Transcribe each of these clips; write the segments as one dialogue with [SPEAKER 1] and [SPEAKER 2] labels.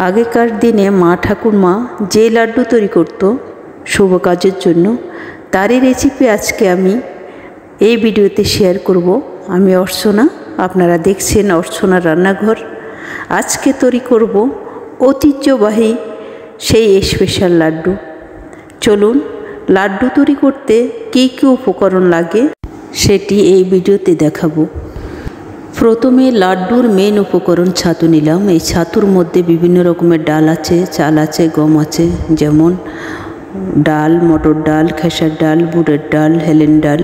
[SPEAKER 1] আগেকার দিনে মা ঠাকুরমা যে লাড্ডু তৈরি করত শুভ কাজের জন্য, তারই রেসিপি আজকে আমি এই ভিডিওতে শেয়ার করব। আমি অর্চনা, আপনারা দেখছেন অর্চনার রান্নাঘর। আজকে তৈরি করব ঐতিহ্যবাহী সেই স্পেশাল লাড্ডু। চলুন, লাড্ডু তৈরি করতে কী কী উপকরণ লাগে সেটি এই ভিডিওতে দেখাবো। প্রথমে লাড্ডুর মেন উপকরণ ছাতু নিলাম। এই ছাতুর মধ্যে বিভিন্ন রকমের ডাল আছে, চাল আছে, গম আছে, যেমন ডাল, মটর ডাল, খেসার ডাল, বুটের ডাল, হেলেন ডাল।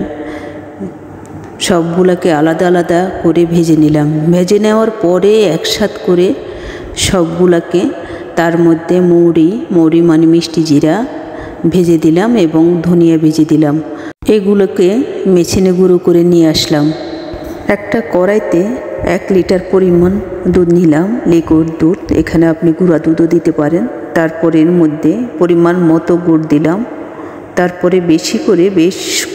[SPEAKER 1] সবগুলোকে আলাদা আলাদা করে ভেজে নিলাম। ভেজে নেওয়ার পরে একসাথে করে সবগুলোকে তার মধ্যে মৌরি মানে মিষ্টি জিরা ভেজে দিলাম এবং ধনিয়া ভেজে দিলাম। এগুলোকে মেশিনে গুঁড়ো করে নিয়ে আসলাম। একটা কড়াইতে 1 লিটার পরিমাণ দুধ নিলাম, লিকুইড দুধ। এখানে আপনি গুঁড়া দুধও দিতে পারেন। তারপরে এর মধ্যে পরিমাণ মতো গুড় দিলাম। তারপরে বেশ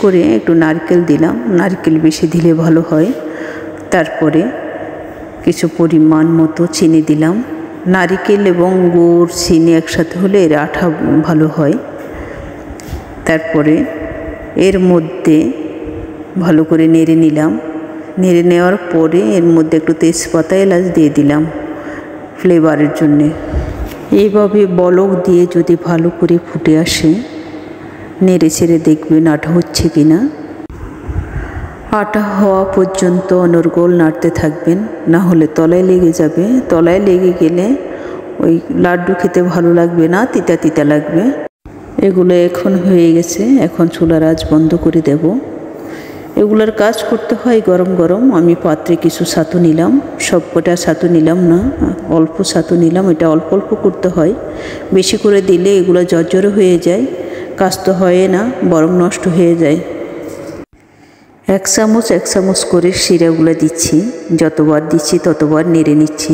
[SPEAKER 1] করে একটু নারকেল দিলাম। নারকেল বেশি দিলে ভালো হয়। তারপরে কিছু পরিমাণ মতো চিনি দিলাম। নারকেল এবং গুড় চিনি একসাথে হলে এর আঠা ভালো হয়। তারপরে এর মধ্যে ভালো করে নেড়ে নিলাম। নেড়ে নেওয়ার পরে এর মধ্যে একটু তেজপাতা, এলাচ দিয়ে দিলাম ফ্লেভারের জন্যে। এইভাবে বলক দিয়ে যদি ভালো করে ফুটে আসে, নেড়ে ছেড়ে দেখবেন আটা হচ্ছে কি না। আটা হওয়া পর্যন্ত অনর্গল নাড়তে থাকবেন, না হলে তলায় লেগে যাবে। তলায় লেগে গেলে ওই লাড্ডু খেতে ভালো লাগবে না, তিতা তিতা লাগবে। এগুলো এখন হয়ে গেছে। এখন চুলার আঁচ বন্ধ করে দেব। এগুলোর কাজ করতে হয় গরম গরম। আমি পাত্রে কিছু ছাতু নিলাম, সবকটা ছাতু নিলাম না, অল্প ছাতু নিলাম। এটা অল্প অল্প করতে হয়, বেশি করে দিলে এগুলো জর্জরে হয়ে যায়, কাজ তো হয় না, বরং নষ্ট হয়ে যায়। 1 চামচ করে শিরাগুলো দিচ্ছি। যতবার দিচ্ছি ততবার নেড়ে নিচ্ছি,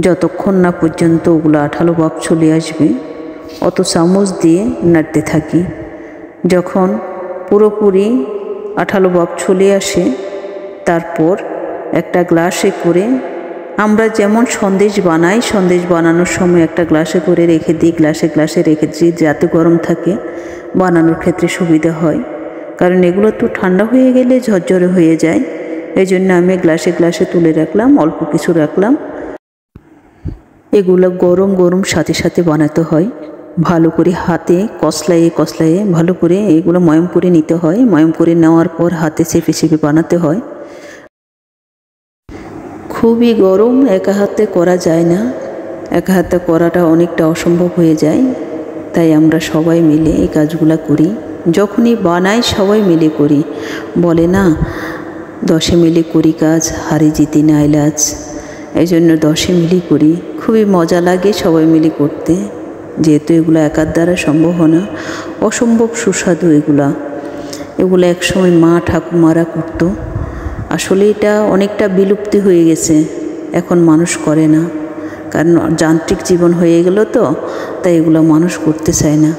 [SPEAKER 1] যতক্ষণ না পর্যন্ত ওগুলো আঠালো ভাব চলে আসবে অত চামচ দিয়ে নাড়তে থাকি। যখন পুরোপুরি আঠালো ভাব চলে আসে, তারপর একটা গ্লাসে করে, আমরা যেমন সন্দেশ বানাই, সন্দেশ বানানোর সময় একটা গ্লাসে করে রেখে দিই, গ্লাসে রেখে দিই, যাতে গরম থাকে, বানানোর ক্ষেত্রে সুবিধা হয়। কারণ এগুলো তো ঠান্ডা হয়ে গেলে ঝরঝরে হয়ে যায়। এই জন্য আমি গ্লাসে তুলে রাখলাম, অল্প কিছু রাখলাম। এগুলো গরম সাথে সাথে বানাতে হয়। ভালো করে হাতে কসলাইয়ে ভালো করে এগুলো ময়ম করে নিতে হয়। ময়ম করে নেওয়ার পর হাতে চেপে বানাতে হয়। খুবই গরম, একা হাতে করা যায় না। একা হাতে করাটা অনেকটা অসম্ভব হয়ে যায়। তাই আমরা সবাই মিলে এই কাজগুলো করি। যখনই বানাই সবাই মিলে করি। বলে না, 10 মিলে করি কাজ, হারি জিতি না ইলাজ। এই জন্য 10 মিলে করি। খুবই মজা লাগে সবাই মিলে করতে, যেহেতু এগুলো একার দ্বারা সম্ভব না, অসম্ভব সুস্বাদু এগুলো একসময় মা ঠাকুমারা করতো। আসলে এটা অনেকটা বিলুপ্তি হয়ে গেছে, এখন মানুষ করে না, কারণ যান্ত্রিক জীবন হয়ে গেল তো, তাই এগুলো মানুষ করতে চায় না।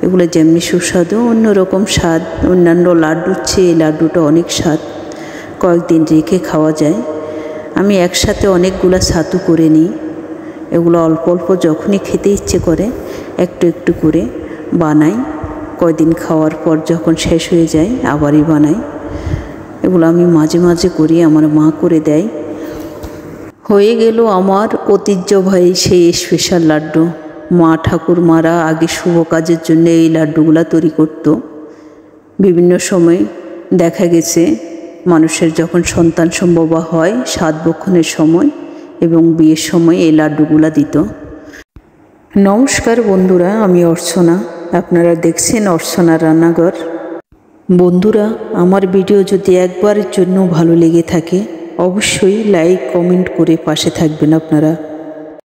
[SPEAKER 1] এগুলো যেমনি সুস্বাদু, অন্যরকম স্বাদ। অন্যান্য লাড্ডুর চেয়ে এই লাড্ডুটা অনেক স্বাদ, কয়েকদিন রেখে খাওয়া যায়। আমি একসাথে অনেকগুলো ছাতু করে নিই। এগুলো অল্প অল্প যখনই খেতে ইচ্ছে করে একটু করে বানাই। কয়দিন খাওয়ার পর যখন শেষ হয়ে যায় আবারই বানাই। এগুলো আমি মাঝে করি, আমার মা করে দেয়। হয়ে গেল আমার ঐতিহ্যবাহী সেই স্পেশাল লাড্ডু। মা ঠাকুরমারা আগে শুভ কাজের জন্য এই লাড্ডুগুলো তৈরি করত। বিভিন্ন সময় দেখা গেছে মানুষের যখন সন্তান সম্ভব হয়, 7 বক্ষণের সময় এবং বিয়ের সময় এই লাড্ডুগুলা দিত। নমস্কার বন্ধুরা, আমি অর্চনা, আপনারা দেখছেন অর্চনার রান্নাঘর। বন্ধুরা, আমার ভিডিও যদি একবারের জন্য ভালো লেগে থাকে, অবশ্যই লাইক কমেন্ট করে পাশে থাকবেন আপনারা।